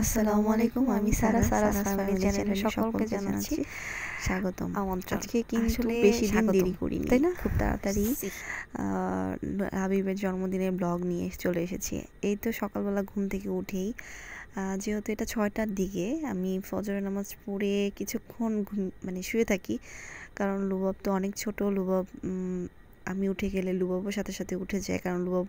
আসসালামু আলাইকুম। আমি সারাস ফ্যামিলি চ্যানেলে সকলকে জানাচ্ছি স্বাগতম। আজকে কিন্তু বেশি দিন দেরি করিনি, তাই না? খুব তাড়াতাড়ি হাবিবের জন্মদিনের ব্লগ নিয়ে চলে এসেছি। এই তো সকালবেলা ঘুম থেকে উঠেই যেহেতু এটা 6টার দিকে, আমি ফজরের নামাজ পড়ে কিছুক্ষণ শুয়ে থাকি, কারণ লুবাব তো অনেক ছোট। লুবাব আমি উঠে গেলে লুবাবও সাথে সাথে উঠে যায়, কারণ লুবাব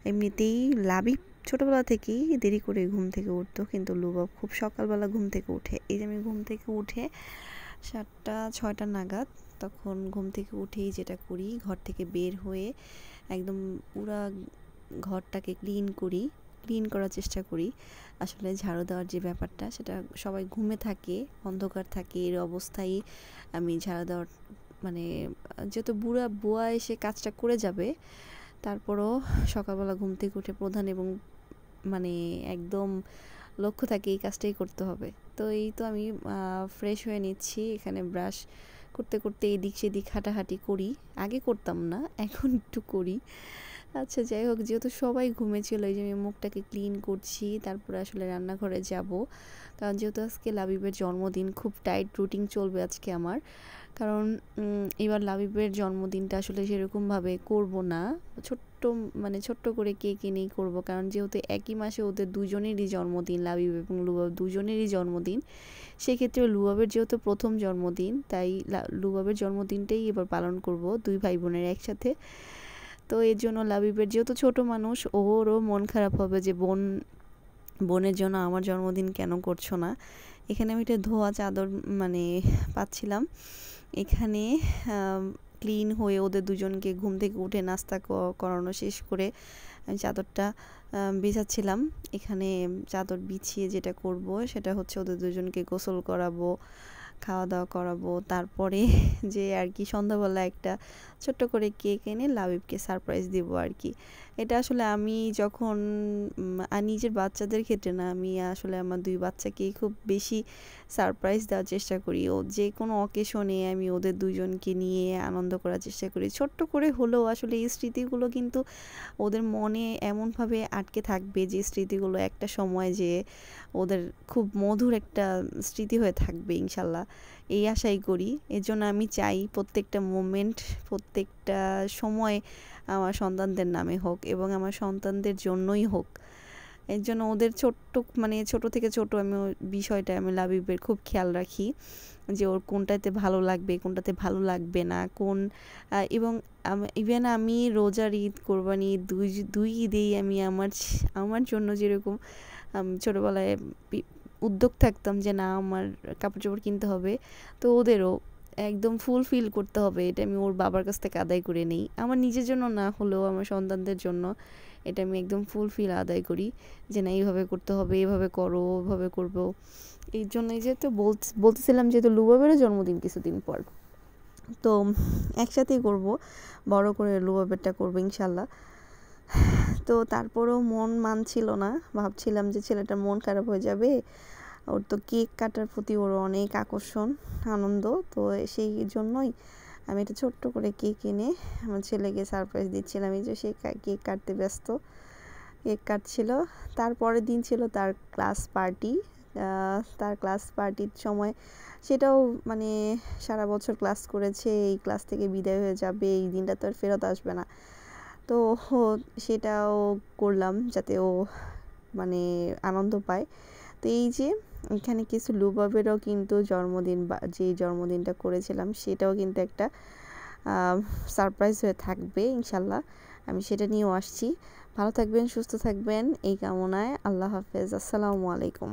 এমনিতেই লাবিব ছোটোবেলা থেকেই দেরি করে ঘুম থেকে উঠতো, কিন্তু লুবাব খুব সকালবেলা ঘুম থেকে উঠে। এই যে আমি ঘুম থেকে উঠে 7টা-6টা নাগাদ, তখন ঘুম থেকে উঠেই যেটা করি, ঘর থেকে বের হয়ে একদম পুরা ঘরটাকে ক্লিন করার চেষ্টা করি। আসলে ঝাড়ু দেওয়ার যে ব্যাপারটা, সেটা সবাই ঘুমে থাকে, অন্ধকার থাকে, এর অবস্থায় আমি ঝাড়ু দেওয়ার যেহেতু বুয়া এসে কাজটা করে যাবে, তারপরও সকালবেলা ঘুম থেকে উঠে প্রধান এবং একদম লক্ষ্য থাকে এই কাজটাই করতে হবে। তো এই তো আমি ফ্রেশ হয়ে নিচ্ছি। এখানে ব্রাশ করতে করতে এদিক সেদিক হাঁটাহাঁটি করি। আগে করতাম না, এখন একটু করি। আচ্ছা, যাই হোক, যেহেতু সবাই ঘুমেছিল, এই যে আমি মুখটাকে ক্লিন করছি, তারপরে আসলে রান্নাঘরে যাব, কারণ যেহেতু আজকে লাবিবের জন্মদিন, খুব টাইট রুটিন চলবে আজকে আমার। কারণ এবার লাবিবের জন্মদিনটা আসলে সেরকমভাবে করব না, ছোট্ট করে কেক এনেই করব, কারণ যেহেতু একই মাসে ওদের দুজনেরই জন্মদিন, লাবিব এবং লুবাব দুজনেরই জন্মদিন। সেক্ষেত্রে লুবাবের যেহেতু প্রথম জন্মদিন, তাই লুবাবের জন্মদিনটাই এবার পালন করব দুই ভাই বোনের একসাথে। তো এর জন্য লাবিবের যেহেতু ছোট মানুষ, ওরও মন খারাপ হবে যে বোনের জন্য আমার জন্মদিন কেন করছো না। এখানে আমি একটা ধোয়া চাদর পাচ্ছিলাম। এখানে ক্লিন হয়ে ওদের দুজনকে ঘুম থেকে উঠে নাস্তা করানো শেষ করে আমি চাদরটা বিছাচ্ছিলাম। এখানে চাদর বিছিয়ে যেটা করব সেটা হচ্ছে ওদের দুজনকে গোসল করাবো, খাওয়া দাওয়া করাবো, তারপরে যে আর কি সন্ধ্যাবেলা একটা ছোট্ট করে কেক এনে লাবিবকে সারপ্রাইজ দেবো আর কি। এটা আসলে আমি যখন নিজের বাচ্চাদের ক্ষেত্রে না, আমি আসলে আমার দুই বাচ্চাকেই খুব বেশি সারপ্রাইজ দেওয়ার চেষ্টা করি। ও যে কোনো অকেশনে আমি ওদের দুজনকে নিয়ে আনন্দ করার চেষ্টা করি, ছোট্ট করে হলেও। আসলে এই স্মৃতিগুলো কিন্তু ওদের মনে এমনভাবে আটকে থাকবে যে স্মৃতিগুলো একটা সময় যে ওদের খুব মধুর একটা স্মৃতি হয়ে থাকবে ইনশাল্লাহ, এই আশাই করি। এর জন্য আমি চাই প্রত্যেকটা মোমেন্ট, প্রত্যেকটা সময় আমার সন্তানদের নামে হোক এবং আমার সন্তানদের জন্যই হোক। এর জন্য ওদের ছোট থেকে ছোট আমি বিষয়টা আমি লাবিবের খুব খেয়াল রাখি, যে ওর কোনটাতে ভালো লাগবে, কোনটাতে ভালো লাগবে না, এবং ইভেন আমি রোজার ঈদ, কোরবানি ঈদ, দুই ঈদেই আমি আমার জন্য যেরকম ছোটোবেলায় উদ্যোগ থাকতাম যে না আমার কাপড় চোপড় কিনতে হবে, তো ওদেরও একদম ফুলফিল করতে হবে, এটা আমি ওর বাবার কাছ থেকে আদায় করে নিই। আমার নিজের জন্য না হলেও আমার সন্তানদের জন্য এটা আমি একদম ফুলফিল আদায় করি, যে না এইভাবে করতে হবে, এভাবে করো, ওভাবে করবো। এই জন্যই যেহেতু বলতেছিলাম, যেহেতু লুবাবেরও জন্মদিন কিছুদিন পর, তো একসাথেই করব, বড় করে লুবাবেরটা করবো ইনশাল্লাহ। তো তারপরেও মন মানছিল না, ভাবছিলাম যে ছেলেটার মন খারাপ হয়ে যাবে, ওর তো কেক কাটার প্রতি ওর অনেক আকর্ষণ, আনন্দ। তো সেই জন্যই আমি একটা ছোট্ট করে কেক এনে আমার ছেলেকে সারপ্রাইজ দিচ্ছিলাম। এই যে সে কেক কাটতে ব্যস্ত, কেক কাটছিল। তারপরের দিন ছিল তার ক্লাস পার্টির সময়, সেটাও সারা বছর ক্লাস করেছে, এই ক্লাস থেকে বিদায় হয়ে যাবে, এই দিনটা তো আর ফেরত আসবে না। তো সেটাও করলাম যাতে ও আনন্দ পায়। তো এই যে এখানে কিছু লুবাবেরও কিন্তু জন্মদিন, বা যে জন্মদিনটা করেছিলাম সেটাও কিন্তু একটা সারপ্রাইজ হয়ে থাকবে ইনশাল্লাহ। আমি সেটা নিয়েও আসছি। ভালো থাকবেন, সুস্থ থাকবেন এই কামনায়। আল্লাহ হাফেজ। আসসালামু আলাইকুম।